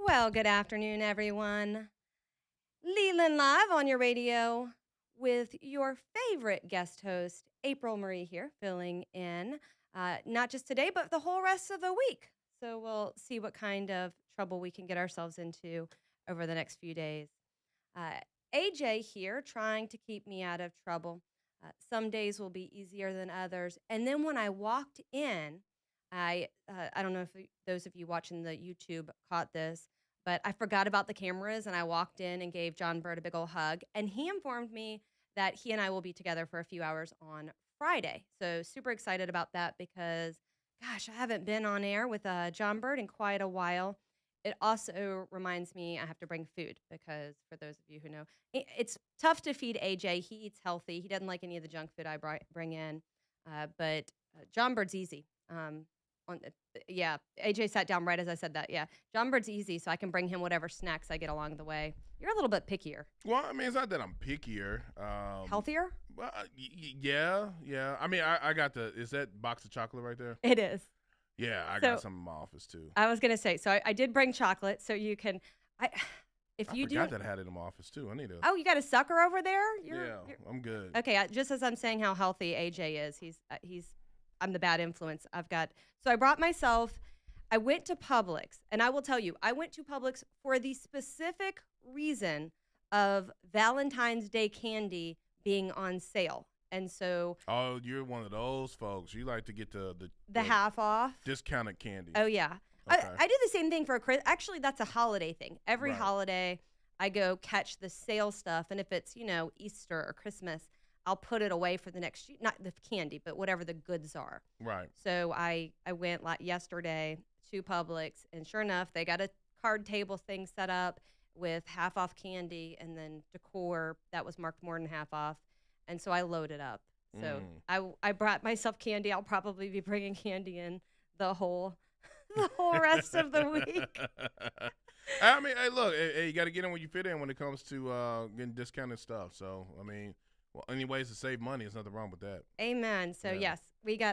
Well, good afternoon, everyone. Leland Live on your radio with your favorite guest host, April Marie here, filling in, not just today, but the whole rest of the week. So we'll see what kind of trouble we can get ourselves into over the next few days. Uh, AJ here, trying to keep me out of trouble. Some days will be easier than others. And then when I walked in, I don't know if those of you watching the YouTube caught this, but I forgot about the cameras and I walked in and gave John Bird a big old hug. And he informed me that he and I will be together for a few hours on Friday. So super excited about that because, gosh, I haven't been on air with John Bird in quite a while. It also reminds me I have to bring food because for those of you who know, it's tough to feed AJ. He eats healthy. He doesn't like any of the junk food I bring in, but John Bird's easy. On yeah, AJ sat down right as I said that. Yeah, John Bird's easy, so I can bring him whatever snacks I get along the way. You're a little bit pickier. Well, I mean, it's not that I'm pickier. Healthier? Well, yeah. I mean, I got is that box of chocolate right there? It is. Yeah, I got some in my office too. I was gonna say, so I did bring chocolate, so you can. I forgot that I had it in my office too. I need to. Oh, you got a sucker over there? I'm good. Okay, just as I'm saying how healthy AJ is, I'm the bad influence. So I brought myself. I went to Publix, and I will tell you, I went to Publix for the specific reason of Valentine's Day candy being on sale. And so, oh, you're one of those folks. You like to get the half off discounted candy. Oh yeah, okay. I do the same thing for actually that's a holiday thing. Every holiday, I go catch the sale stuff, and if it's Easter or Christmas, I'll put it away for the next, not the candy, but whatever the goods are. Right. So I went yesterday to Publix, and sure enough, they got a card table thing set up with half off candy and then decor that was marked more than half off. And so I loaded up. So I brought myself candy. I'll probably be bringing candy in the whole rest of the week. I mean, hey, look, you got to get in where you fit in when it comes to getting discounted stuff. So, I mean, any ways to save money, there's nothing wrong with that. Amen. So, yes,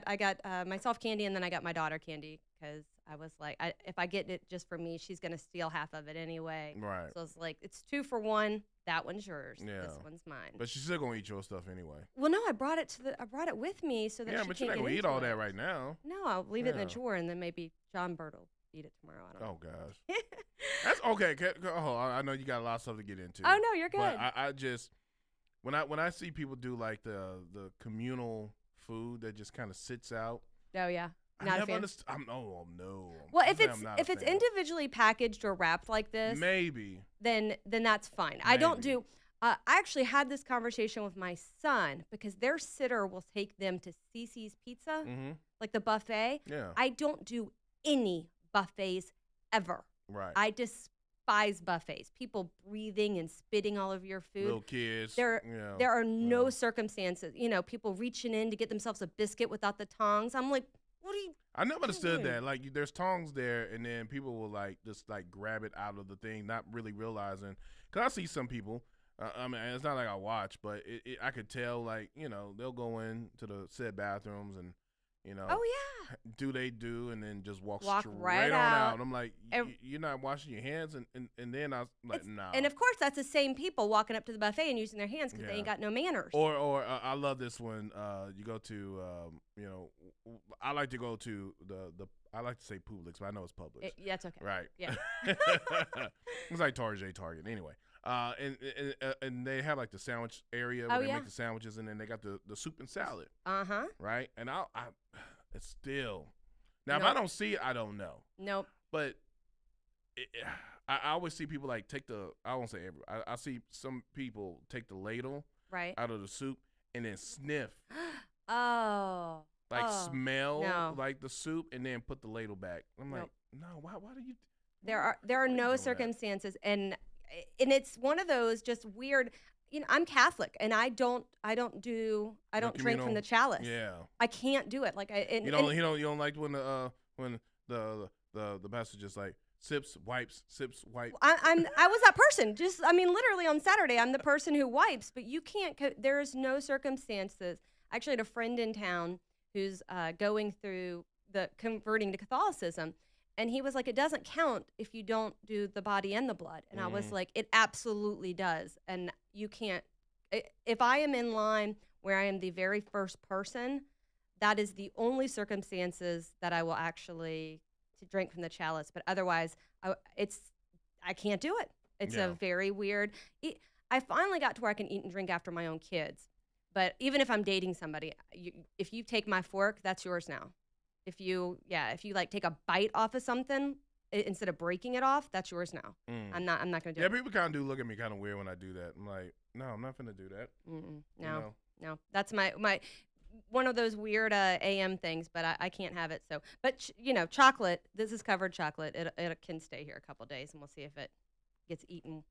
I got myself candy, and then I got my daughter candy because I was like, if I get it just for me, she's going to steal half of it anyway. Right. So it's like, it's 2 for 1. That one's yours. Yeah. This one's mine. But she's still gonna eat your stuff anyway. Well, no, I brought it with me so that she but can't you're not gonna eat all that right now. No, I'll leave it in the drawer, and then maybe John Bird will eat it tomorrow. I don't know. Oh gosh. That's okay. I know you got a lot of stuff to get into. Oh no, you're good. But I just when I see people do like the communal food that just kind of sits out. Oh yeah. I never understand. No. Well, if it's individually packaged or wrapped like this, maybe then that's fine. Maybe. I don't do. I actually had this conversation with my son because their sitter will take them to Cece's Pizza, like the buffet. Yeah. I don't do any buffets ever. Right. I despise buffets. People breathing and spitting all over your food. Little kids. There are no circumstances. People reaching in to get themselves a biscuit without the tongs. I'm like, what are you? I never understood that. Like, there's tongs there, and then people will just grab it out of the thing, not really realizing. Cause I see some people. I mean, it's not like I watch, but I could tell. They'll go into the said bathrooms and, oh yeah, do, and then just walk right straight on out. I'm like, you're not washing your hands, and then I was like, no. And of course, that's the same people walking up to the buffet and using their hands because they ain't got no manners. Or I love this one. You go to, I like to go to I like to say Publix, but I know it's Publix. Yeah, it's okay. Right. Yeah. It's like Target. Anyway. And they have the sandwich area where they make the sandwiches, and then they got the soup and salad. Right. And it's still now. If I don't see it, I don't know. Nope. But I always see people take I won't say every. I see some people take the ladle out of the soup and then sniff. Oh. Smell the soup and then put the ladle back. I'm like, no. Why do you? There are no circumstances and it's one of those just weird. I'm Catholic and I don't drink from the chalice. Yeah. I can't do it. You don't like when the pastor just sips, wipes. I was that person. Literally on Saturday, I'm the person who wipes, but you can't. There is no circumstances. I actually had a friend in town who's going through the converting to Catholicism, And he was like, it doesn't count if you don't do the body and the blood. And I was Mm. like, it absolutely does. And you can't, if I am in line where I am the very first person, that is the only circumstances that I will actually to drink from the chalice. But otherwise, I can't do it. It's a Yeah. very weird. I finally got to where I can eat and drink after my own kids. But even if I'm dating somebody, if you take my fork, that's yours now. If you like take a bite off of something instead of breaking it off, that's yours now. Mm. I'm not gonna do Yeah, it. people kind of do look at me kind of weird when I do that. I'm like, no, I'm not gonna do that. Mm-mm. You No, know. no, that's my one of those weird AM things, but I can't have it. So, but chocolate. This is covered chocolate. It can stay here a couple days, and we'll see if it gets eaten.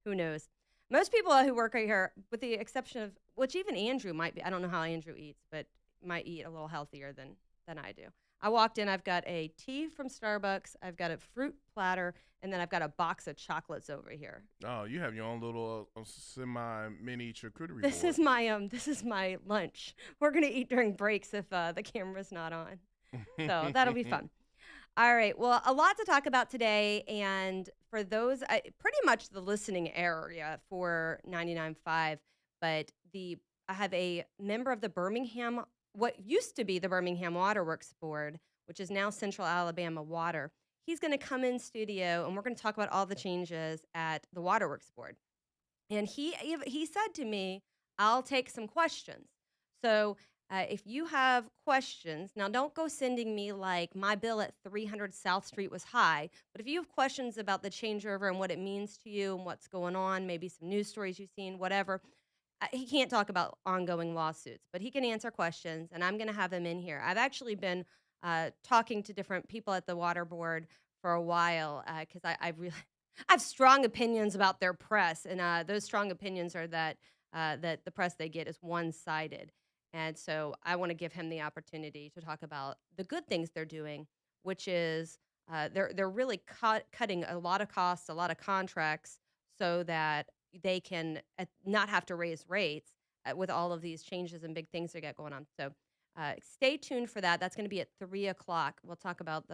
Who knows? Most people who work right here, with the exception of which even Andrew might be. I don't know how Andrew eats, but might eat a little healthier than I do. I walked in. I've got a tea from Starbucks. I've got a fruit platter, and then I've got a box of chocolates over here. Oh, you have your own little semi mini charcuterie This board. this is my lunch. We're gonna eat during breaks if the camera's not on. So that'll be fun. All right. Well, a lot to talk about today. And for those, pretty much the listening area for 99.5, but I have a member of the Birmingham, what used to be the Birmingham Waterworks Board, which is now Central Alabama Water. He's going to come in studio and we're going to talk about all the changes at the Waterworks Board. And he said to me, I'll take some questions. So if you have questions, now don't go sending me like my bill at 300 South Street was high, but if you have questions about the changeover and what it means to you and what's going on, maybe some news stories you've seen, whatever, he can't talk about ongoing lawsuits, but he can answer questions, and I'm going to have him in here. I've actually been talking to different people at the water board for a while because I really I have strong opinions about their press, and those strong opinions are that the press they get is one-sided. And so I want to give him the opportunity to talk about the good things they're doing, which is they're really cutting a lot of costs, a lot of contracts, so that they can not have to raise rates with all of these changes and big things they got going on. So stay tuned for that. That's going to be at 3 o'clock. We'll talk about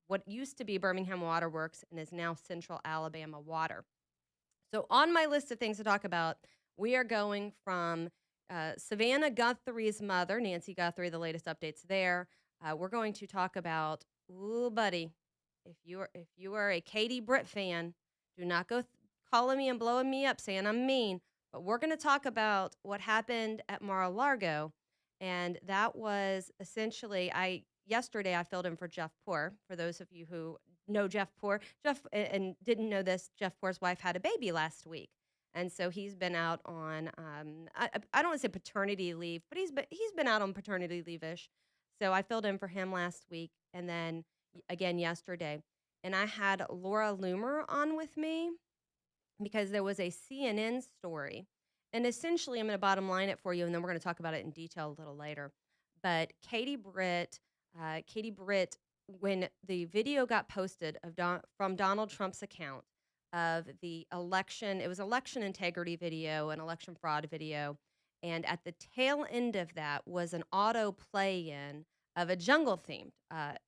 what used to be Birmingham Water Works and is now Central Alabama Water. So on my list of things to talk about, we are going from Savannah Guthrie's mother, Nancy Guthrie, the latest updates there. We're going to talk about, ooh, buddy, if you are a Katie Britt fan, do not go calling me and blowing me up saying I'm mean. But we're going to talk about what happened at Mar-a-Lago, and that was essentially yesterday I filled in for Jeff Poor. For those of you who know Jeff Poor, and didn't know this, Jeff Poor's wife had a baby last week. And so he's been out on I don't want to say paternity leave, but he's been out on paternity leave-ish. So I filled in for him last week and then again yesterday. And I had Laura Loomer on with me because there was a CNN story. And essentially, I'm going to bottom line it for you, and then we're going to talk about it in detail a little later. But Katie Britt, when the video got posted from Donald Trump's account of the election, it was election integrity video, an election fraud video. And at the tail end of that was an auto play-in of a jungle-themed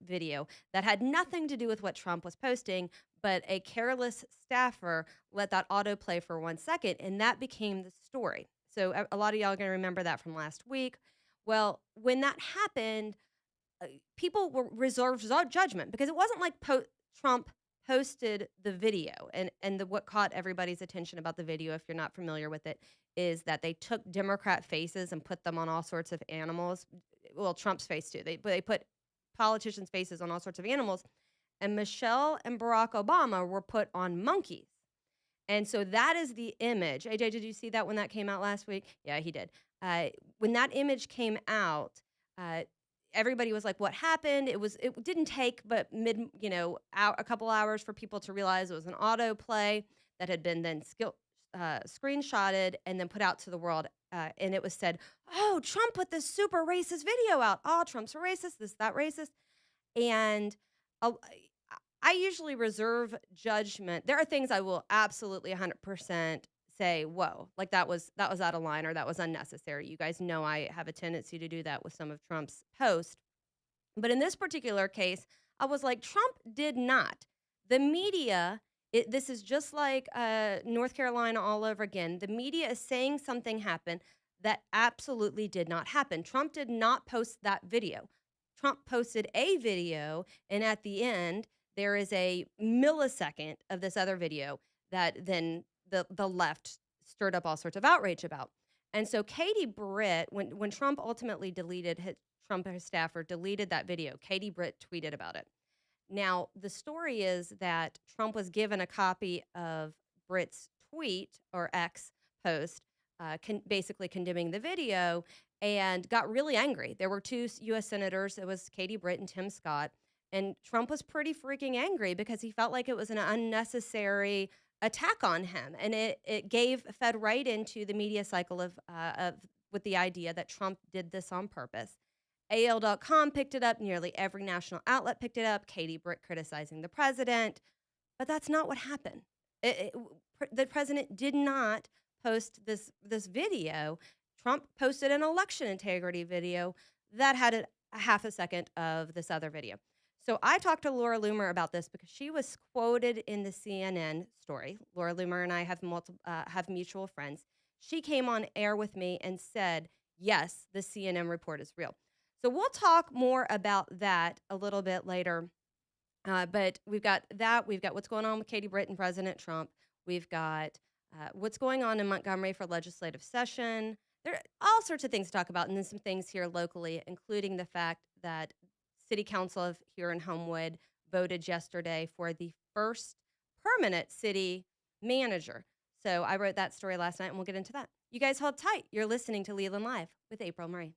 video that had nothing to do with what Trump was posting, but a careless staffer let that autoplay for 1 second, and that became the story. So a lot of y'all are going to remember that from last week. Well, when that happened, people were reserved judgment because it wasn't like Trump posted the video. And what caught everybody's attention about the video, if you're not familiar with it, is that they took Democrat faces and put them on all sorts of animals. Well, Trump's face too. They put politicians' faces on all sorts of animals. And Michelle and Barack Obama were put on monkeys. And so that is the image. AJ, did you see that when that came out last week? Yeah, he did. When that image came out, everybody was like, "What happened?" It didn't take but a couple hours for people to realize it was an autoplay that had been then screenshotted and then put out to the world. And it was said, "Oh, Trump put this super racist video out. Oh, Trump's a racist. This, that racist." And I usually reserve judgment. There are things I will absolutely 100% say, whoa, like that was out of line or that was unnecessary. You guys know I have a tendency to do that with some of Trump's posts. But in this particular case, I was like, Trump did not. The media, this is just like North Carolina all over again. The media is saying something happened that absolutely did not happen. Trump did not post that video. Trump posted a video, and at the end, there is a millisecond of this other video that then the left stirred up all sorts of outrage about. And so Katie Britt, when Trump ultimately deleted Trump and his staffer deleted that video, Katie Britt tweeted about it. Now, the story is that Trump was given a copy of Britt's tweet or X post, basically condemning the video, and got really angry. There were two U.S. senators. It was Katie Britt and Tim Scott. And Trump was pretty freaking angry because he felt like it was an unnecessary attack on him. And it fed right into the media cycle of with the idea that Trump did this on purpose. AL.com picked it up. Nearly every national outlet picked it up. Katie Britt criticizing the president. But that's not what happened. The president did not post this video. Trump posted an election integrity video that had a half a second of this other video. So I talked to Laura Loomer about this because she was quoted in the CNN story. Laura Loomer and I have mutual friends. She came on air with me and said, yes, the CNN report is real. So we'll talk more about that a little bit later. But we've got that. We've got what's going on with Katie Britt and President Trump. We've got what's going on in Montgomery for legislative session. There are all sorts of things to talk about, and then some things here locally, including the fact that City Council of here in Homewood voted yesterday for the first permanent city manager. So I wrote that story last night, and we'll get into that. You guys hold tight. You're listening to Leland Live with April Marie.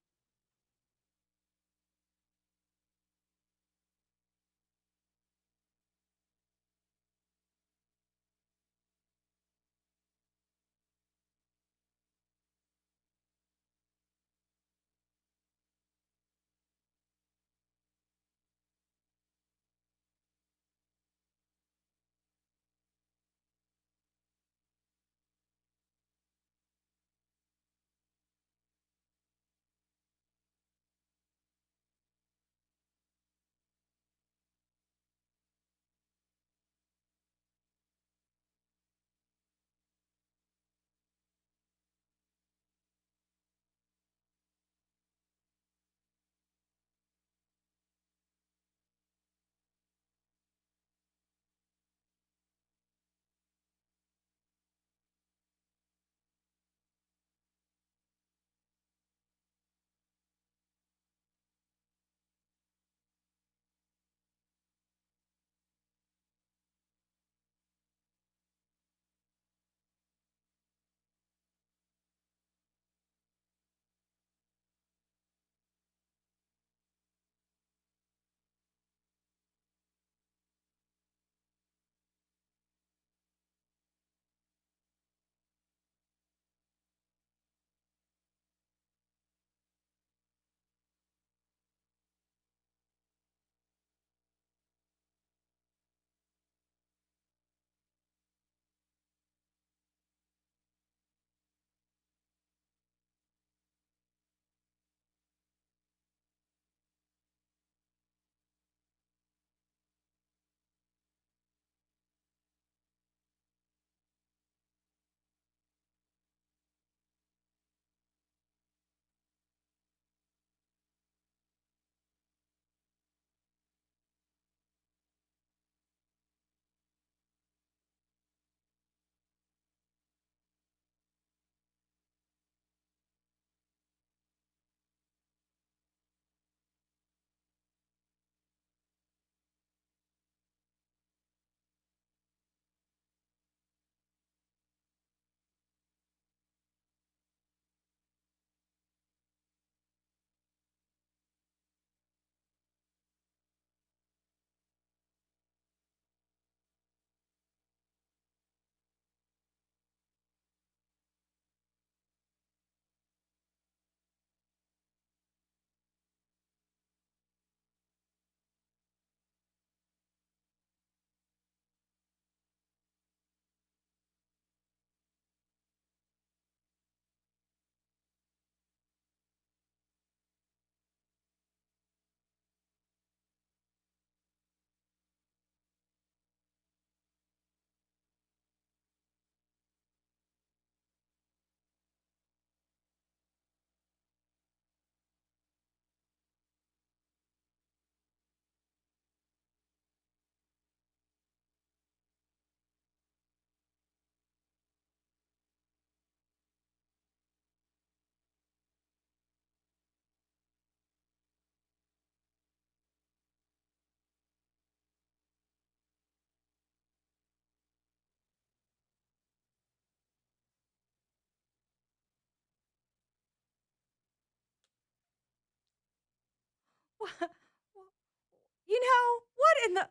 You know, what in the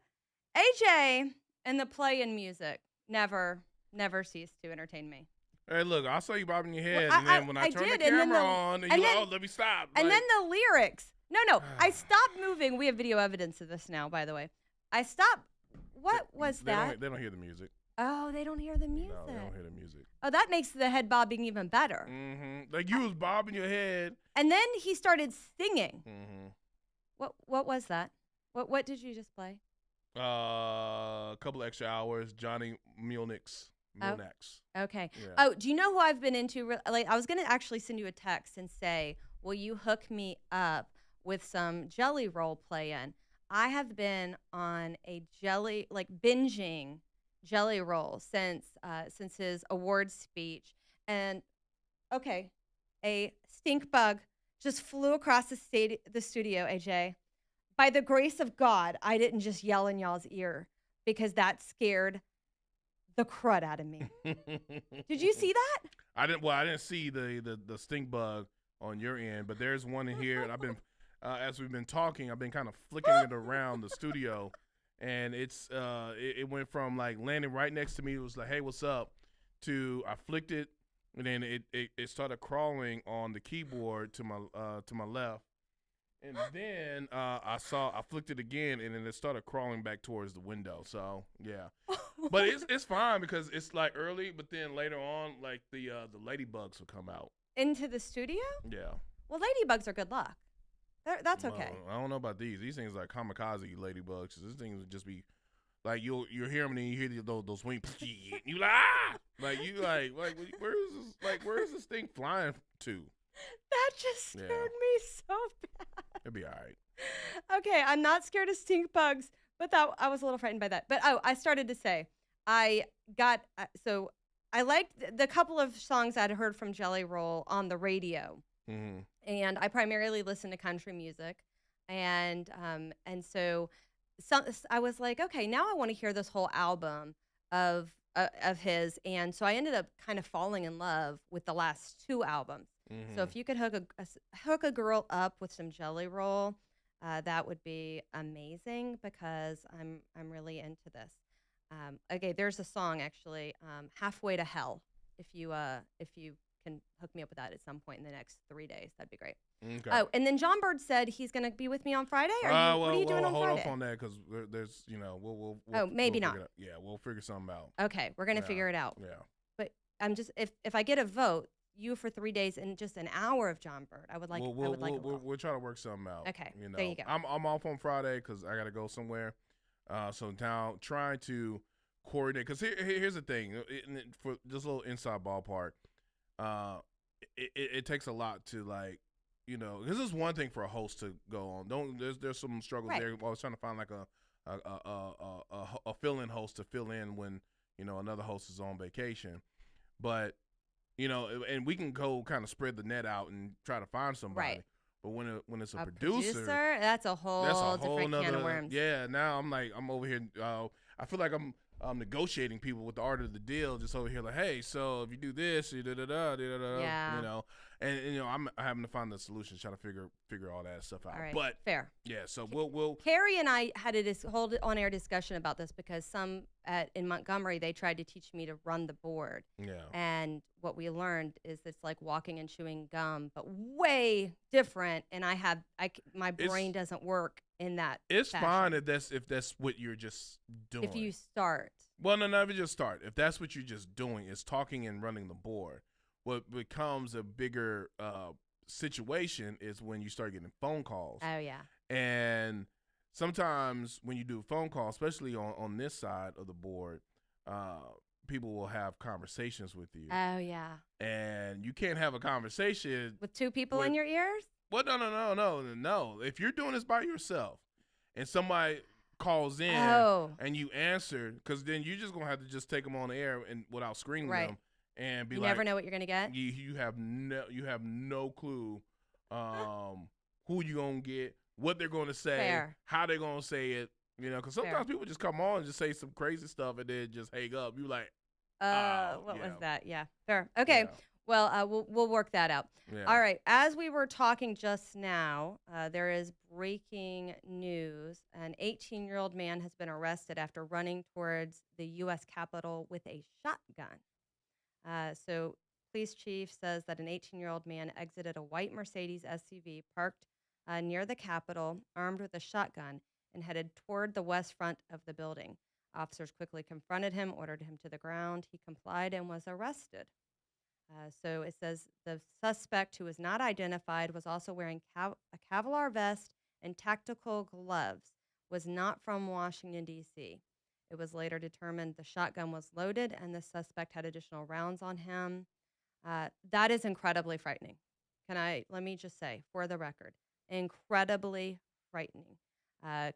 AJ and the play and music never cease to entertain me. Hey, look, I saw you bobbing your Well, head, and then when I I turned the did, and then camera on, and and you like, then oh, let me stop. and Like, then the lyrics. No, I stopped moving. We have video evidence of this now, by the way. I stopped. What was that? They don't hear the music. Oh, they don't hear the music. No, they don't hear the music. Oh, that makes the head bobbing even better. Mm-hmm. Like you was bobbing your head. And then he started singing. Mm-hmm. What was that? What did you just play? A couple extra hours. Johnny Mulnick's. Oh, Mulnick's. okay. Yeah. Oh, do you know who I've been into? Like, I was gonna actually send you a text and say, "Will you hook me up with some Jelly Roll playing?" I have been on a binging Jelly Roll since his awards speech, and okay, a stink bug just flew across the studio, AJ. By the grace of God, I didn't just yell in y'all's ear because that scared the crud out of me. Did you see that? I didn't. Well, I didn't see the stink bug on your end, but there's one in here, and I've been, as we've been talking, I've been kind of flicking it around the studio, and it went from like landing right next to me. It was like, hey, what's up? To I flicked it, and then it started crawling on the keyboard to my left. And then I flicked it again, and then it started crawling back towards the window. So yeah, but it's fine because it's like early, but then later on, like the ladybugs will come out into the studio. Yeah. Well, ladybugs are good luck. That's okay. I don't know about these. These things are like kamikaze ladybugs. This thing would just be like you'll hear them and then you hear those wings. You like like you like where is this thing flying to? That just scared me so bad. It'll be all right. Okay, I'm not scared of stink bugs, but I was a little frightened by that. But I started to say, I liked the couple of songs I'd heard from Jelly Roll on the radio, and I primarily listen to country music, and so I was like, okay, now I want to hear this whole album of his, and so I ended up kind of falling in love with the last two albums. So if you could hook a girl up with some Jelly Roll, that would be amazing because I'm really into this. Okay, there's a song actually, "Halfway to Hell." If you can hook me up with that at some point in the next 3 days, that'd be great. Okay. Oh, and then John Bird said he's gonna be with me on Friday. What are you doing on Friday? Hold off on that because there's we'll maybe not. Yeah, we'll figure something out. Okay, we're gonna figure it out. Yeah. But I'm just if I get a vote. You for 3 days and just an hour of John Bird. I would like. We'll try to work something out. Okay. There you go. I'm off on Friday because I got to go somewhere. So now trying to coordinate because here's the thing for this little inside ballpark. It takes a lot to this is one thing for a host to go on. There's some struggles there. I was trying to find like a fill-in host to fill in when another host is on vacation, but. And we can go kind of spread the net out and try to find somebody. Right. But when it's a producer, that's a whole different can of worms. Yeah. Now I'm over here. I feel like I'm negotiating people with the art of the deal, just over here like, hey, so if you do this, yeah. And I'm having to find the solutions, trying to figure all that stuff out. All right. But fair. Yeah. So we'll. Carrie and I had a whole on-air discussion about this because in Montgomery they tried to teach me to run the board. Yeah. And what we learned is it's like walking and chewing gum, but way different. And my brain doesn't work in that. It's fashion. fine if that's what you're just doing. If you start. Well, no, if you just start. If that's what you're just doing, is talking and running the board. What becomes a bigger situation is when you start getting phone calls. Oh, yeah. And sometimes when you do a phone call, especially on this side of the board, people will have conversations with you. Oh, yeah. And you can't have a conversation. With two people in your ears? Well, no. If you're doing this by yourself and somebody calls in and you answer, because then you're just going to have to just take them on the air and without screening them. And you never know what you're gonna get. You have no clue who you're gonna get, what they're gonna say, how they're gonna say it. Because sometimes people just come on and just say some crazy stuff and then just hang up. You like, what was that? Yeah, fair. Okay. Yeah. Well, we'll work that out. Yeah. All right. As we were talking just now, there is breaking news. An 18-year-old man has been arrested after running towards the U.S. Capitol with a shotgun. So, police chief says that an 18-year-old man exited a white Mercedes SUV parked near the Capitol, armed with a shotgun, and headed toward the west front of the building. Officers quickly confronted him, ordered him to the ground. He complied and was arrested. So it says the suspect, who was not identified, was also wearing a Kevlar vest and tactical gloves, was not from Washington, D.C. It was later determined the shotgun was loaded and the suspect had additional rounds on him. That is incredibly frightening. Let me just say, for the record, incredibly frightening.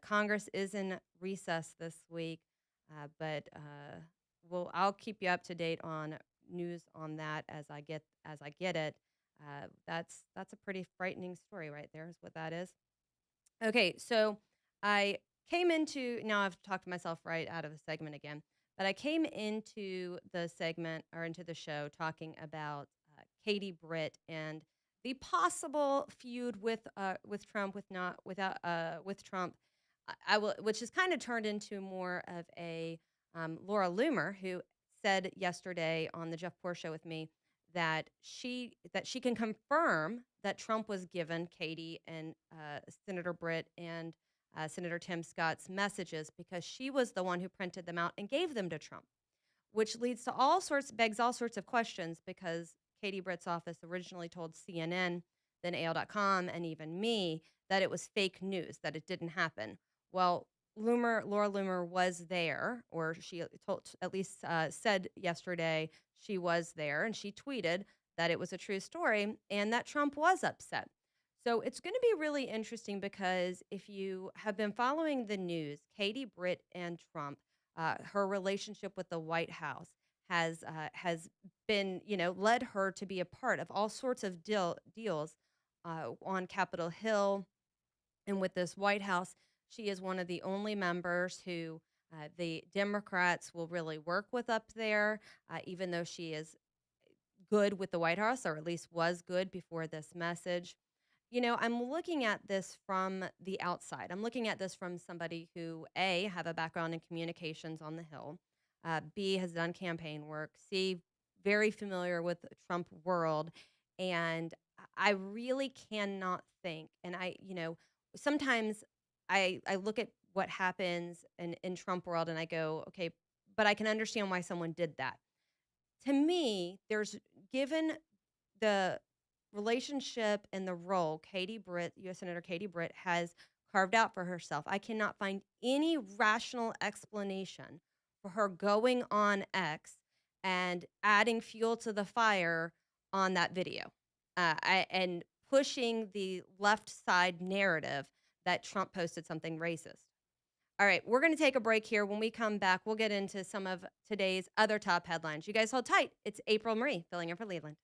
Congress is in recess this week, but I'll keep you up to date on news on that as I get it. That's a pretty frightening story right there, is what that is. Okay, so I came into now I've talked myself right out of the segment again, but I came into the segment or into the show talking about Katie Britt and the possible feud with Trump with Trump. I will, which has kind of turned into more of a Laura Loomer, who said yesterday on the Jeff Poor show with me that she can confirm that Trump was given Katie and Senator Britt and Senator Tim Scott's messages because she was the one who printed them out and gave them to Trump, which begs all sorts of questions because Katie Britt's office originally told CNN, then AL.com, and even me that it was fake news, that it didn't happen. Well, Laura Loomer was there, or she at least said yesterday she was there, and she tweeted that it was a true story and that Trump was upset. So it's going to be really interesting because if you have been following the news, Katie Britt and Trump, her relationship with the White House has been, led her to be a part of all sorts of deals on Capitol Hill and with this White House. She is one of the only members who the Democrats will really work with up there, even though she is good with the White House, or at least was good before this message. I'm looking at this from the outside. I'm looking at this from somebody who, A, have a background in communications on the Hill, B, has done campaign work, C, very familiar with the Trump world. And I really cannot think. And sometimes I look at what happens in Trump world and I go, okay, but I can understand why someone did that. To me, given the relationship and the role Katie Britt, U.S. Senator Katie Britt, has carved out for herself, I cannot find any rational explanation for her going on X and adding fuel to the fire on that video and pushing the left side narrative that Trump posted something racist. All right, we're going to take a break here. When we come back, we'll get into some of today's other top headlines. You guys hold tight. It's April Marie filling in for Leland.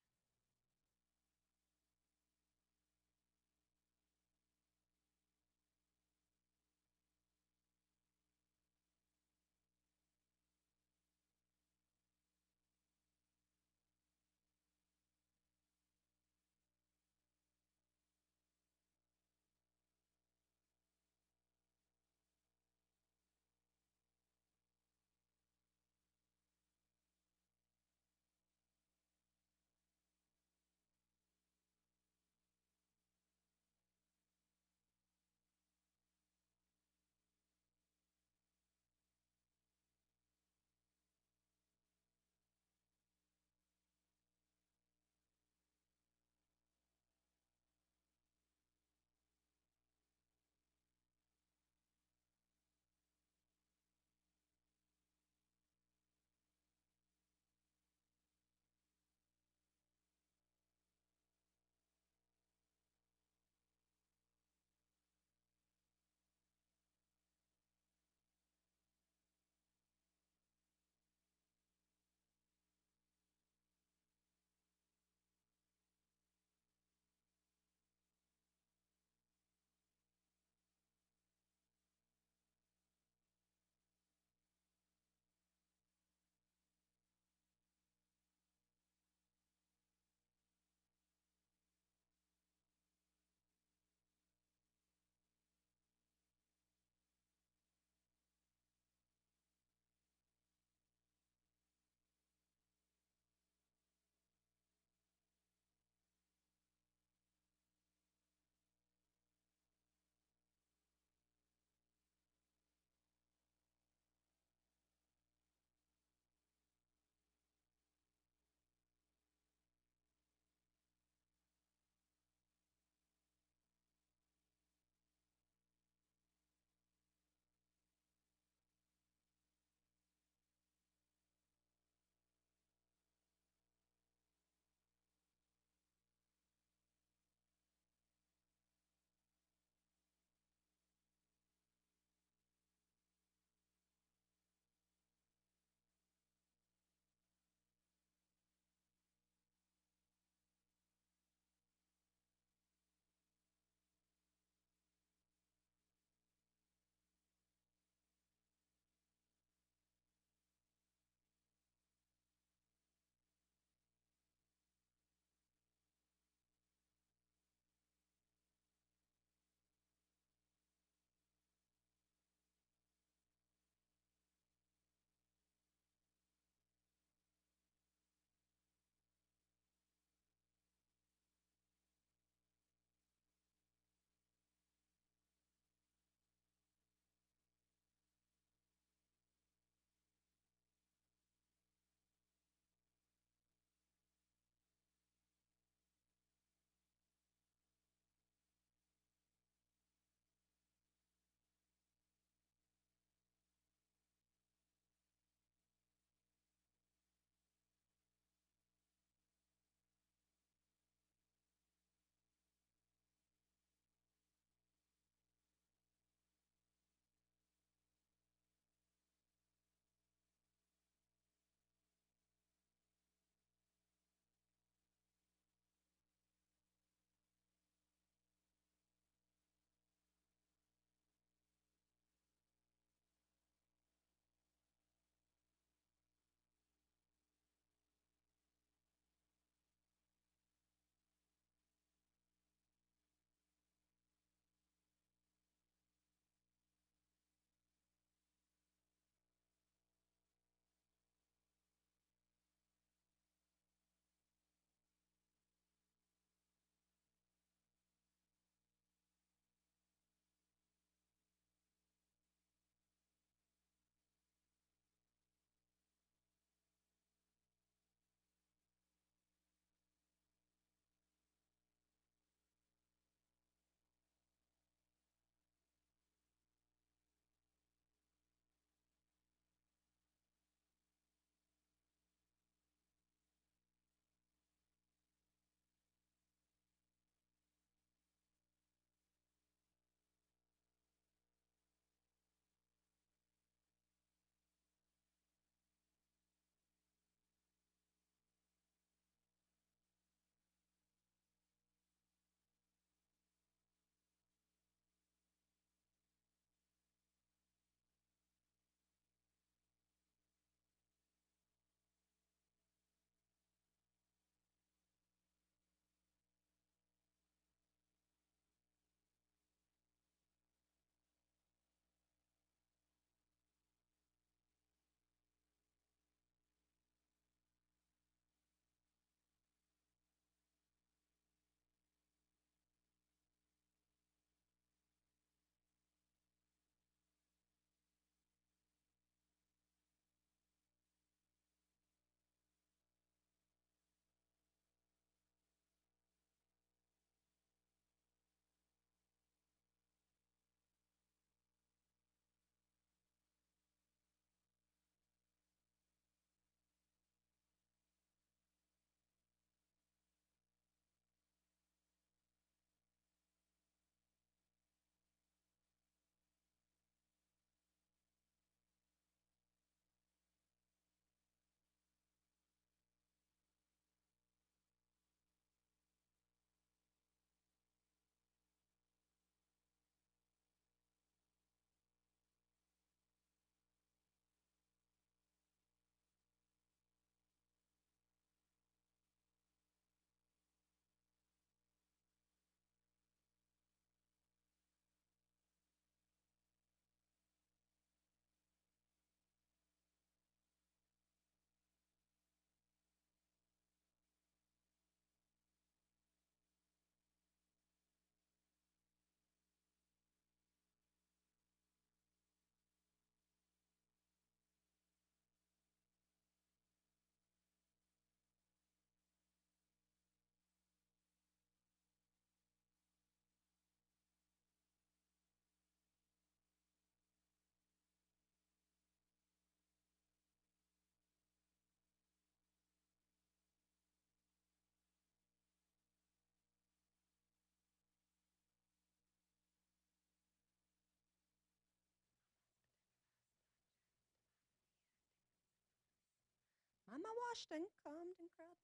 Am I washed and combed and curled?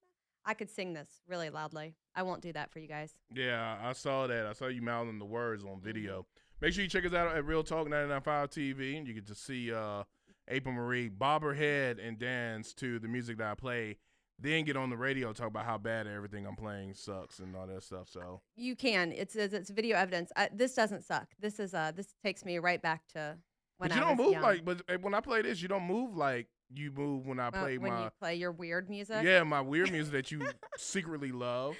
I could sing this really loudly. I won't do that for you guys. Yeah, I saw that. I saw you mouthing the words on Mm-hmm. video. Make sure you check us out at Real Talk 99.5 TV. You get to see April Marie bob her head and dance to the music that I play. Then get on the radio and talk about how bad everything I'm playing sucks and all that stuff. So You can. It's video evidence. This doesn't suck. This takes me right back to when but you I don't was move young. like. But when I play this, you don't move like you move when I play when my you play your weird music. yeah my weird music that you secretly love.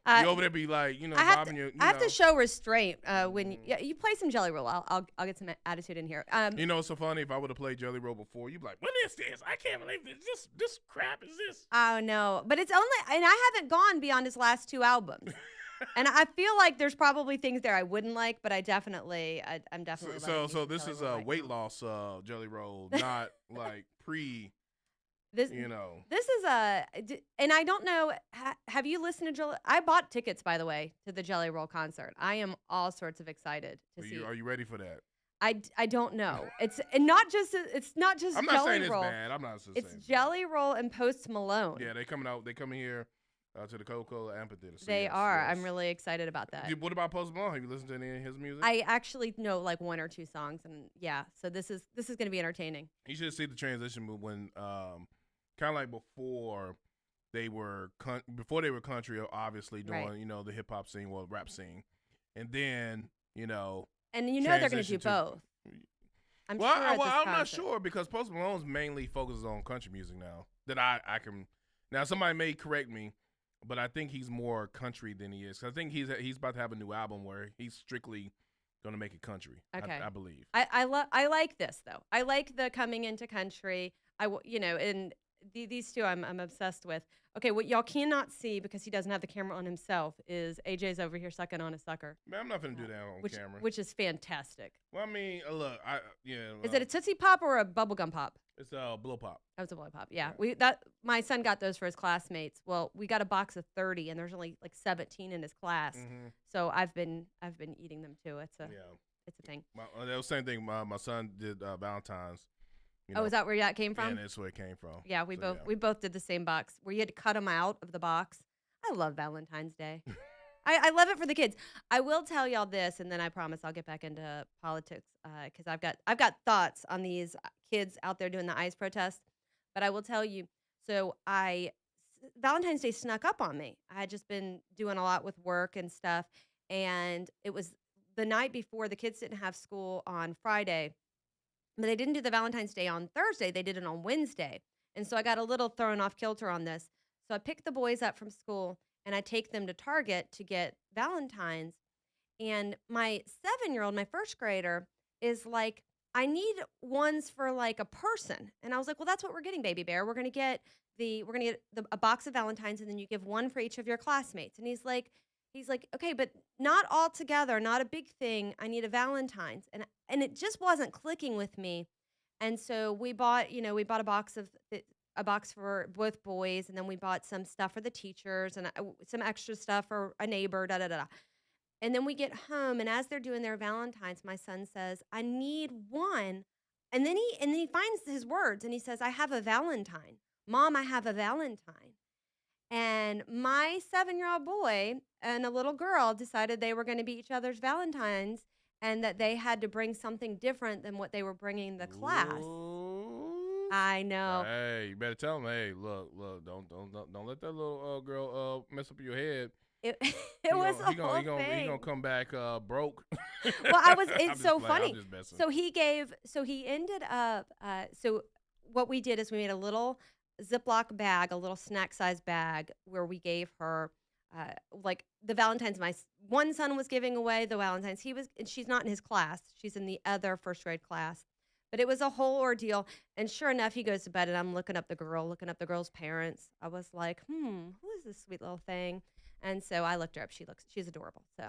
Uh, You over there be like I have bobbing to, your. I have to show restraint when you play some Jelly Roll. I'll get some attitude in here. You know, it's so funny. If I would have played Jelly Roll before, you'd be like, "What is this? I can't believe this. This crap is this." Oh no, but it's only, and I haven't gone beyond his last 2 albums. And I feel like there's probably things there I wouldn't like, but I'm definitely. So this is a weight loss Jelly Roll, not like pre. This This is and I don't know. Have you listened to Jelly? I bought tickets, by the way, to the Jelly Roll concert. I am all sorts of excited to see. Are you ready for that? I don't know. It's not just I'm not Jelly saying it's Roll. bad. I'm not saying It's Jelly Roll and Post Malone. Yeah, they coming here to the Coca-Cola Amphitheater. So They are. Yes. I'm really excited about that. What about Post Malone? Have you listened to any of his music? I actually know like 1 or 2 songs, and yeah. So this is going to be entertaining. You should see the transition move when kind of like before they were country, obviously doing the hip hop scene, rap scene, and then and they're going to do both. I'm not sure because Post Malone's mainly focuses on country music now. That I can now somebody may correct me, but I think he's more country than he is. I think he's about to have a new album where he's strictly going to make it country. Okay, I believe. I like this though. I like the coming into country. And these two I'm obsessed with. Okay, what y'all cannot see because he doesn't have the camera on himself is AJ's over here sucking on a sucker. Man, I'm not gonna do that on camera. Which is fantastic. Well, I mean, look, Is it a Tootsie Pop or a bubblegum pop? It's a blow pop. That was a blow pop. Yeah. My son got those for his classmates. Well, we got a box of 30, and there's only like 17 in his class. Mm-hmm. So I've been eating them too. It's a thing. That was the same thing. My son did Valentine's. Is that where that came from? Yeah, that's where it came from. Yeah, we both did the same box where you had to cut them out of the box. I love Valentine's Day. I love it for the kids. I will tell y'all this, and then I promise I'll get back into politics because I've got thoughts on these kids out there doing the ICE protest. But I will tell you, so Valentine's Day snuck up on me. I had just been doing a lot with work and stuff, and it was the night before. The kids didn't have school on Friday. But they didn't do the Valentine's Day on Thursday. They did it on Wednesday. And so I got a little thrown off kilter on this. So I pick the boys up from school, and I take them to Target to get Valentine's. And my 7-year-old, my first grader, is like, I need ones for like a person. And I was like, well, that's what we're getting, baby bear. We're going to get a box of Valentine's, and then you give one for each of your classmates. And he's like, okay, but not all together, not a big thing. I need a Valentine's. And it just wasn't clicking with me. And so we bought a box for both boys, and then we bought some stuff for the teachers and some extra stuff for a neighbor, da-da-da-da. And then we get home, and as they're doing their Valentine's, my son says, I need one. And then he finds his words, and he says, I have a Valentine. Mom, I have a Valentine. And my 7-year-old boy and a little girl decided they were going to be each other's Valentines and that they had to bring something different than what they were bringing the class. Ooh. I know. Hey, you better tell them, hey, look, don't let that little girl mess up your head. It was a whole thing. He gonna come back broke. Well, it's so funny. So he ended up. So what we did is we made a little Ziploc bag, a little snack size bag, where we gave her like the Valentine's. My one son was giving away the Valentine's. She's not in his class. She's in the other first grade class. But it was a whole ordeal. And sure enough, he goes to bed, and I'm looking up the girl's parents. I was like, who is this sweet little thing? And so I looked her up. She's adorable. So,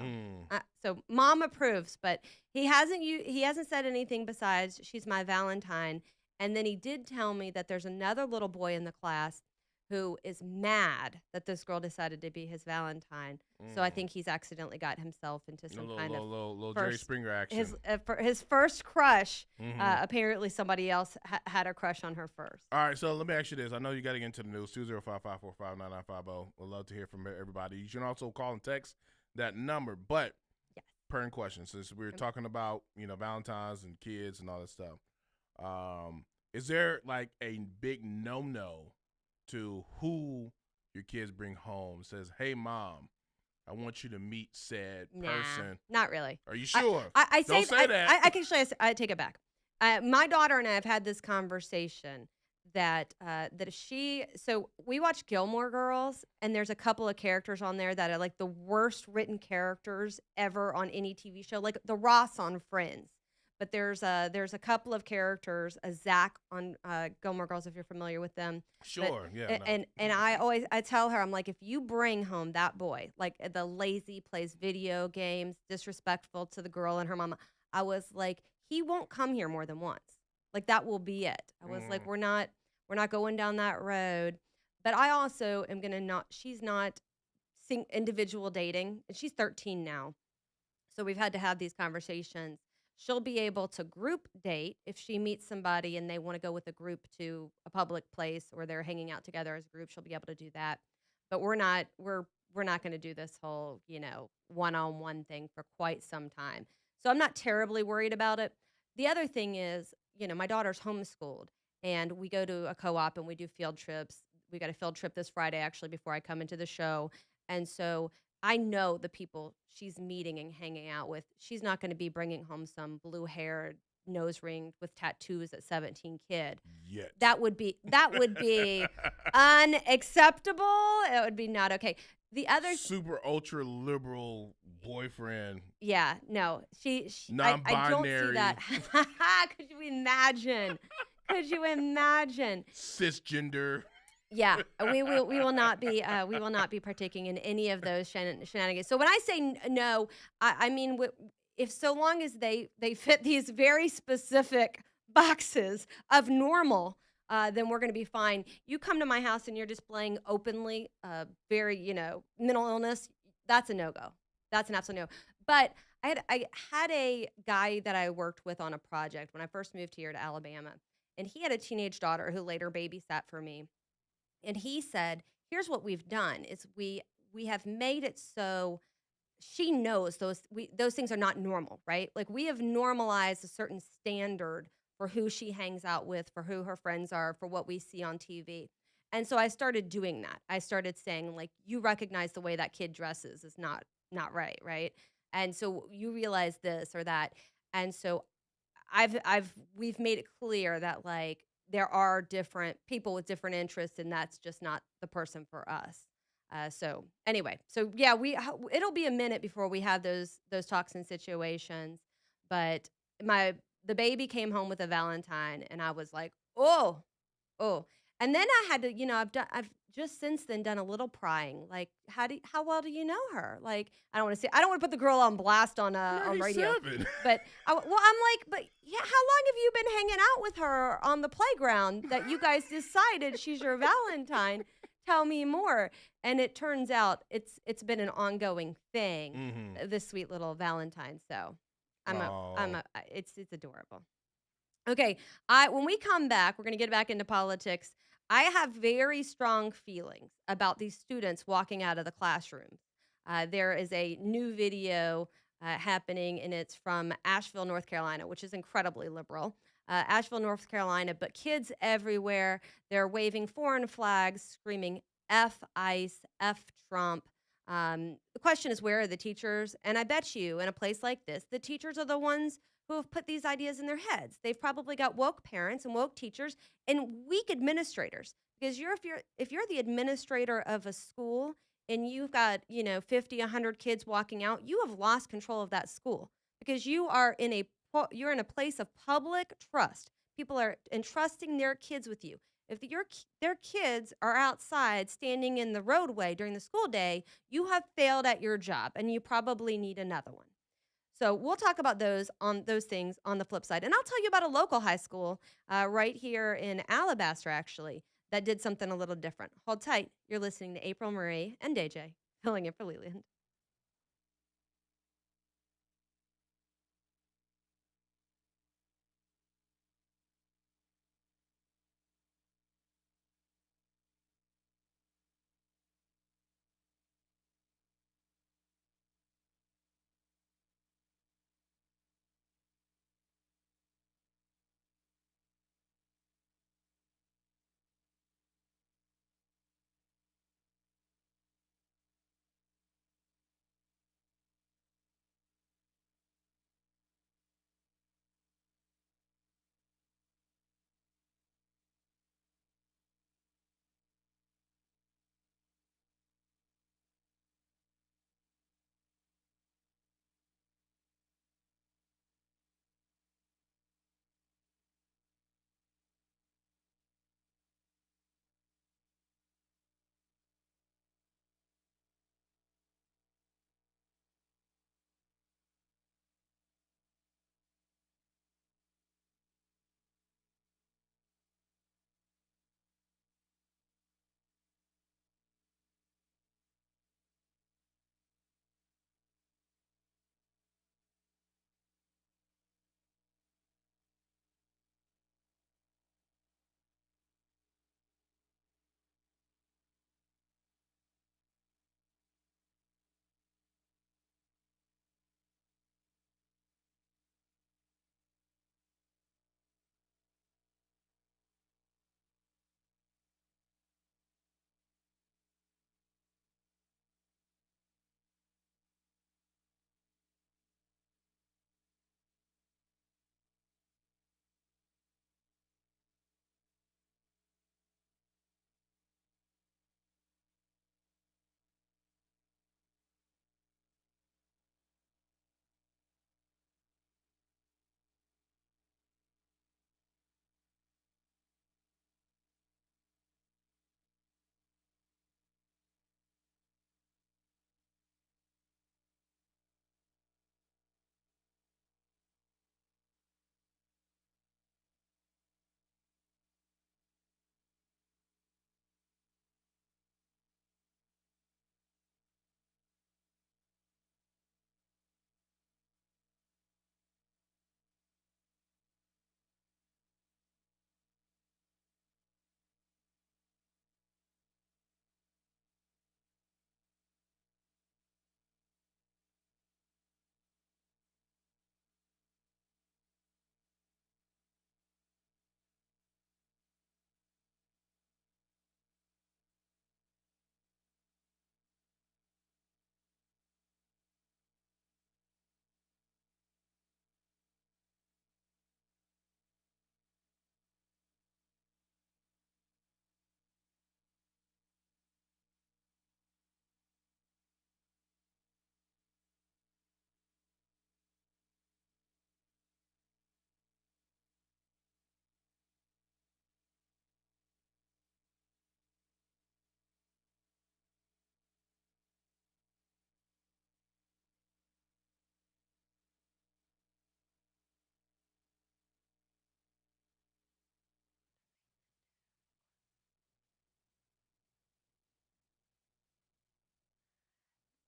so mom approves, but he hasn't said anything besides she's my Valentine. And then he did tell me that there's another little boy in the class who is mad that this girl decided to be his Valentine. So I Mm. think he's accidentally got himself into A some little, kind of little Jerry first Springer action. for his first crush. Mm-hmm. Apparently, somebody else had a crush on her first. All right, so let me ask you this. I know you got to get into the news. 205-545-9950. We'd love to hear from everybody. You can also call and text that number. But Yes. pertinent question, since we were talking about Valentine's and kids and all that stuff, is there like a big no to who your kids bring home? Says, hey mom, I want you to meet said Nah, person. not really. Are you sure? I Don't say say that. I actually I take it back. My daughter and I have had this conversation that so we watch Gilmore Girls, and there's a couple of characters on there that are like the worst written characters ever on any TV show, like the Ross on Friends. But there's a couple of characters, a Zach on Gilmore Girls, if you're familiar with them. But Sure. Yeah. a- No. and I tell her, I'm like, if you bring home that boy, like the lazy, plays video games, disrespectful to the girl and her mama, I was like, he won't come here more than once. Like that will be it. I was like, Mm. we're not going down that road. But I also am gonna not. She's not individual dating, and she's 13 now. So we've had to have these conversations. She'll be able to group date if she meets somebody and they want to go with a group to a public place or they're hanging out together as a group. She'll be able to do that. But we're not going to do this whole, one-on-one thing for quite some time. So I'm not terribly worried about it. The other thing is, my daughter's homeschooled and we go to a co-op and we do field trips. We got a field trip this Friday actually before I come into the show. And so I know the people she's meeting and hanging out with. She's not going to be bringing home some blue-haired, nose ringed with tattoos at 17 kid. Yet. That would be unacceptable. It would be not okay. The other super ultra liberal boyfriend. Yeah, no. I don't see Non-binary. that. Could you imagine? Could you imagine? Cisgender. Yeah, we will not be partaking in any of those shenanigans. So when I say no, I mean if so long as they fit these very specific boxes of normal, then we're going to be fine. You come to my house and you're displaying openly, very mental illness. That's a no go. That's an absolute no. But I had a guy that I worked with on a project when I first moved here to Alabama, and he had a teenage daughter who later babysat for me, and he said, "Here's what we've done: is we have made it so she knows those things are not normal, right? Like we have normalized a certain standard for who she hangs out with, for who her friends are, for what we see on TV." And so I started doing that. I started saying like, "You recognize the way that kid dresses is not right, right? And so you realize this or that." And so we've made it clear that like there are different people with different interests, and that's just not the person for us. So anyway, so yeah, it'll be a minute before we have those talks and situations. But the baby came home with a Valentine, and I was like, oh, and then I had to, I've just since then done a little prying. Like, how well do you know her? Like, I don't want to put the girl on blast on radio. 97. But I'm like, but yeah, how long have you been hanging out with her on the playground that you guys decided she's your Valentine? Tell me more. And it turns out it's been an ongoing thing. This sweet little Valentine. So it's adorable. Okay, when we come back, we're going to get back into politics. I have very strong feelings about these students walking out of the classrooms. There is a new video happening, and it's from Asheville, North Carolina, which is incredibly liberal. Asheville, North Carolina, but kids everywhere. They're waving foreign flags, screaming F ICE, F Trump. The question is, where are the teachers? And I bet you, in a place like this, the teachers are the ones who have put these ideas in their heads. They've probably got woke parents and woke teachers and weak administrators. Because if you're the administrator of a school and you've got 50, 100 kids walking out, you have lost control of that school because you're in a place of public trust. People are entrusting their kids with you. If their kids are outside standing in the roadway during the school day, you have failed at your job, and you probably need another one. So we'll talk about those things on the flip side. And I'll tell you about a local high school right here in Alabaster, actually, that did something a little different. Hold tight. You're listening to April Marie and DJ filling in for Leland.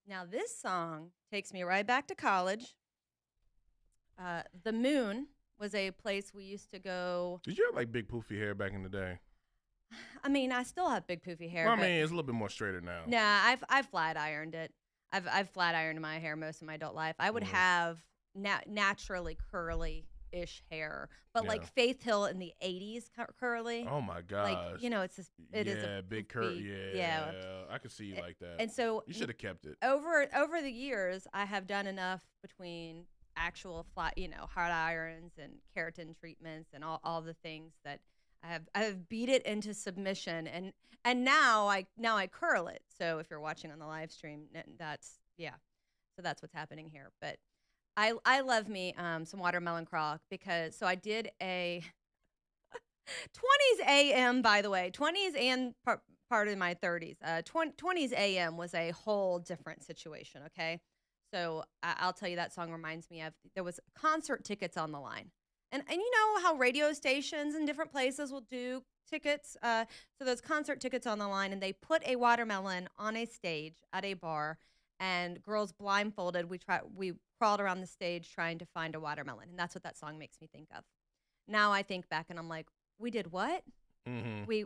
Now, this song takes me right back to college. The Moon was a place we used to go. Did you have like big poofy hair back in the day? I mean, I still have big poofy hair. Well, I but mean, it's a little bit more straighter now. nah, I've flat ironed it. I've flat ironed my hair most of my adult life. I would have naturally curly ish hair, but Yeah. like Faith Hill in the '80s curly. Oh my gosh. Like, you know, it's just, it is a big poofy- Yeah, I could see you like that. And so you should have kept it. over the years, I have done enough between actual flat, hard irons and keratin treatments and all the things that I have beat it into submission, and now I curl it. So if you're watching on the live stream, that's so that's what's happening here. But I love me some watermelon crock, because so I did a 20s AM, by the way, 20s and part of my 30s. 20s AM was a whole different situation, okay? So I'll tell you, that song reminds me of, there was concert tickets on the line. And you know how radio stations in different places will do tickets. So those concert tickets on the line, and they put a watermelon on a stage at a bar, and girls blindfolded. We crawled around the stage trying to find a watermelon, and that's what that song makes me think of. Now I think back and I'm like, we did what? Mm-hmm. We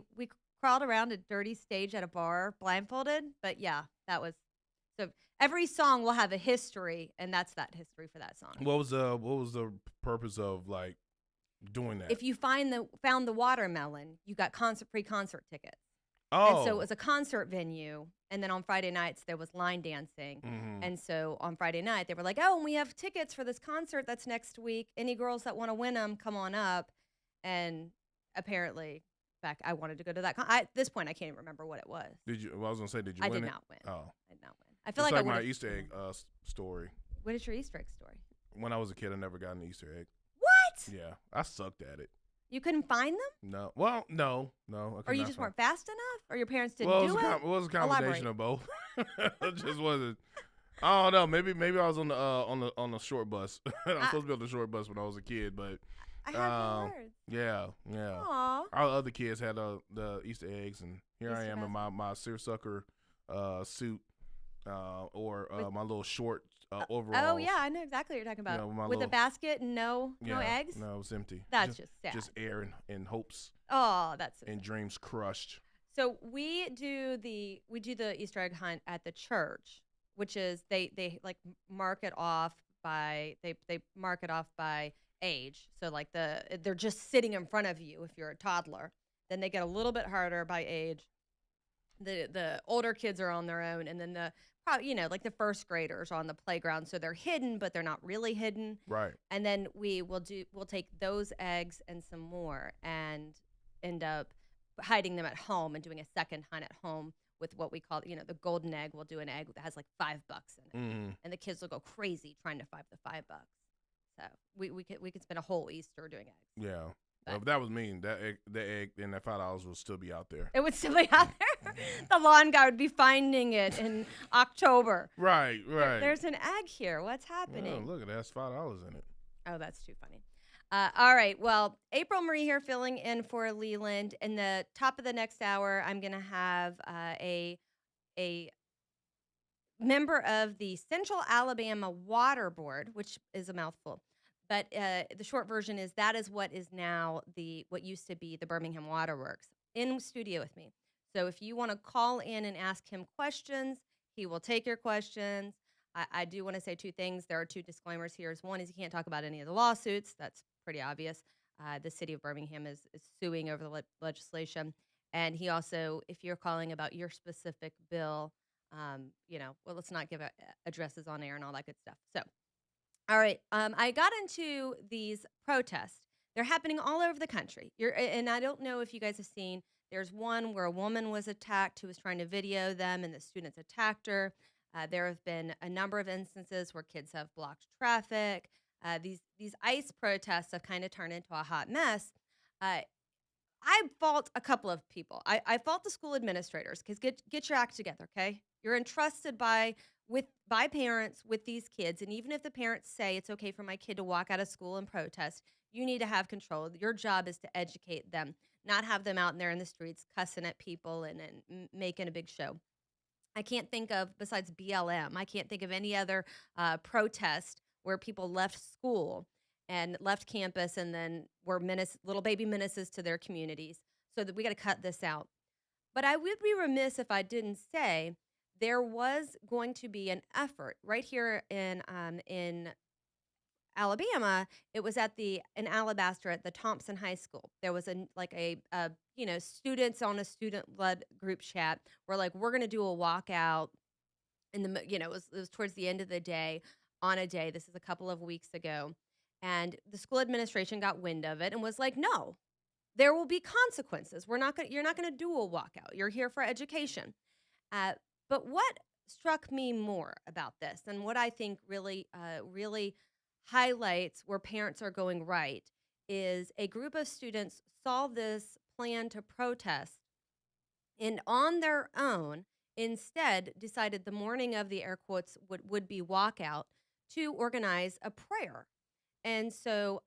crawled around a dirty stage at a bar blindfolded, but yeah, that was so every song will have a history, and that's that history for that song. What was the purpose of like doing that? If you found the watermelon, you got free concert tickets. And so it Oh. was a concert venue, and then on Friday nights there was line dancing. Mm-hmm. And so on Friday night they were like, "Oh, and we have tickets for this concert that's next week. Any girls that want to win them, come on up." And apparently, back I wanted to go to that. At this point, I can't even remember what it was. Did you? Well, I was gonna say, did you I win did it? not win. Oh, I did not win. I feel it's like I like my would. Easter egg story. What is your Easter egg story? When I was a kid, I never got an Easter egg. What? Yeah, I sucked at it. You couldn't find them, No, well, no. I or could you not just find- weren't fast enough, or your parents didn't Well, do it? it was a combination Elaborate. of both. It just wasn't. I don't know. Maybe I was on the short bus. I was supposed to be on the short bus when I was a kid, but I have no words. yeah. Aw. Our other kids had the Easter eggs, and here I Easter am in my seersucker suit, or With- my little short overalls. Oh yeah, I know exactly what you're talking about. Yeah, with my with a little- basket and no eggs. No, it was empty. That's just sad. Just air and hopes Oh, that's so and sad. dreams crushed. So we do the Easter egg hunt at the church, which is they like mark it off by they mark it off by age. So like they're just sitting in front of you if you're a toddler. Then they get a little bit harder by age. The older kids are on their own, and then like the first graders are on the playground, so they're hidden, but they're not really hidden. Right. And then we'll take those eggs and some more and end up hiding them at home and doing a second hunt at home with what we call, the golden egg. We'll do an egg that has like $5 in it. Mm-hmm. And the kids will go crazy trying to find the $5. So we could spend a whole Easter doing eggs. Yeah. But- If that was me, the egg and that $5 will still be out there. It would still be out there. The lawn guy would be finding it in October. Right. There's an egg here. What's happening? Oh, look, it has $5 in it. Oh, that's too funny. All right. Well, April Marie here filling in for Leland. In the top of the next hour, I'm going to have a member of the Central Alabama Water Board, which is a mouthful. But the short version is that is what is now what used to be the Birmingham Water Works in studio with me. So if you want to call in and ask him questions, he will take your questions. I do want to say two things. There are two disclaimers here. One is he can't talk about any of the lawsuits. That's pretty obvious. The city of Birmingham is suing over the legislation. And he also, if you're calling about your specific bill, well, let's not give addresses on air and all that good stuff. So, all right. I got into these protests. They're happening all over the country. And I don't know if you guys have seen, there's one where a woman was attacked who was trying to video them, and the students attacked her. There have been a number of instances where kids have blocked traffic. These ICE protests have kind of turned into a hot mess. I fault a couple of people. I fault the school administrators because get your act together, okay? You're entrusted by parents with these kids, and even if the parents say it's okay for my kid to walk out of school and protest, you need to have control. Your job is to educate them, not have them out there in the streets cussing at people and making a big show. I can't think of, besides BLM, I can't think of any other protest where people left school and left campus and then were little baby menaces to their communities. So that we got to cut this out. But I would be remiss if I didn't say there was going to be an effort right here in Alabama. It was in Alabaster at the Thompson High School. There was students on a student-led group chat were like, we're going to do a walkout it was towards the end of the day on a day. This is a couple of weeks ago. And the school administration got wind of it and was like, no, there will be consequences. You're not going to do a walkout. You're here for education. But what struck me more about this, and what I think really highlights where parents are going right, is a group of students saw this plan to protest and on their own instead decided the morning of the air quotes would be walkout to organize a prayer. And so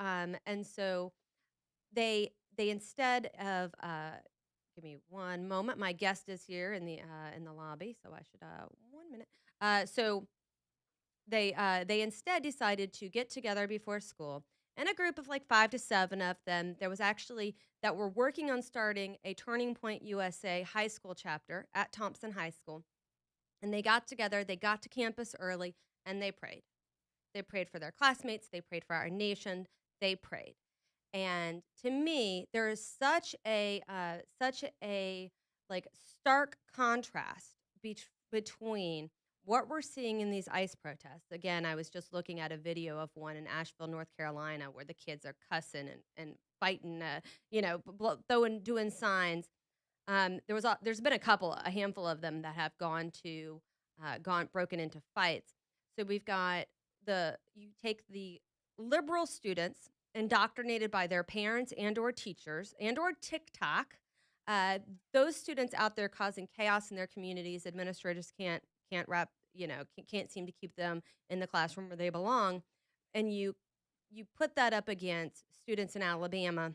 they they instead of give me one moment. My guest is here in the lobby, so I should 1 minute. So they instead decided to get together before school. And a group of like 5 to 7 of them, there was actually that were working on starting a Turning Point USA high school chapter at Thompson High School. And they got together, they got to campus early, and they prayed. They prayed for their classmates, they prayed for our nation, they prayed. And to me, there is such a like stark contrast between what we're seeing in these ICE protests. Again, I was just looking at a video of one in Asheville, North Carolina, where the kids are cussing and fighting, throwing, doing signs. There's been a handful of them that have gone broken into fights. So we've got you take the liberal students indoctrinated by their parents and or teachers and or TikTok. Uh, those students out there causing chaos in their communities. Administrators can't wrap can't seem to keep them in the classroom where they belong, and you put that up against students in Alabama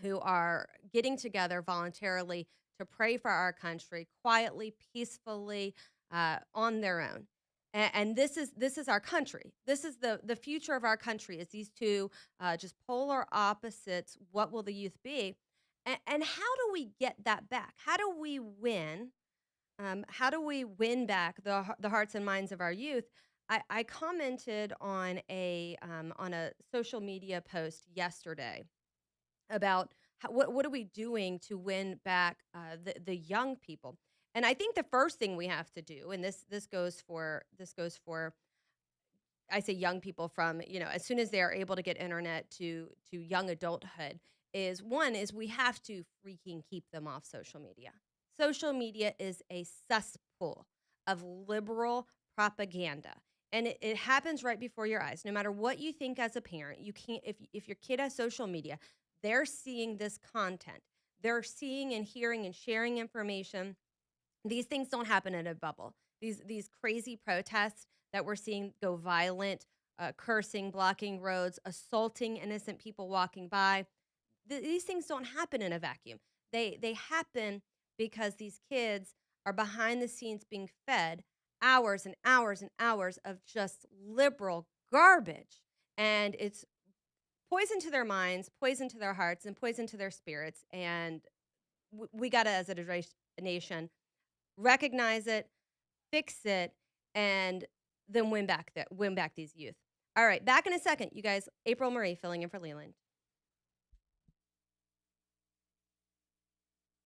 who are getting together voluntarily to pray for our country quietly, peacefully, on their own. And this is our country. This is the future of our country. Is these two just polar opposites? What will the youth be? And how do we get that back? How do we win? How do we win back the hearts and minds of our youth? I commented on a social media post yesterday about what are we doing to win back the young people. And I think the first thing we have to do, and this goes for I say young people from, as soon as they are able to get internet to young adulthood, is one is we have to freaking keep them off social media. Social media is a cesspool of liberal propaganda. And it happens right before your eyes. No matter what you think as a parent, you can't if your kid has social media, they're seeing this content. They're seeing and hearing and sharing information. These things don't happen in a bubble. These crazy protests that we're seeing go violent, cursing, blocking roads, assaulting innocent people walking by. These things don't happen in a vacuum. They happen because these kids are behind the scenes being fed hours and hours and hours of just liberal garbage, and it's poison to their minds, poison to their hearts, and poison to their spirits. And we got to, as a nation, recognize it, fix it, and then win back these youth. All right, back in a second, you guys. April Marie filling in for Leland.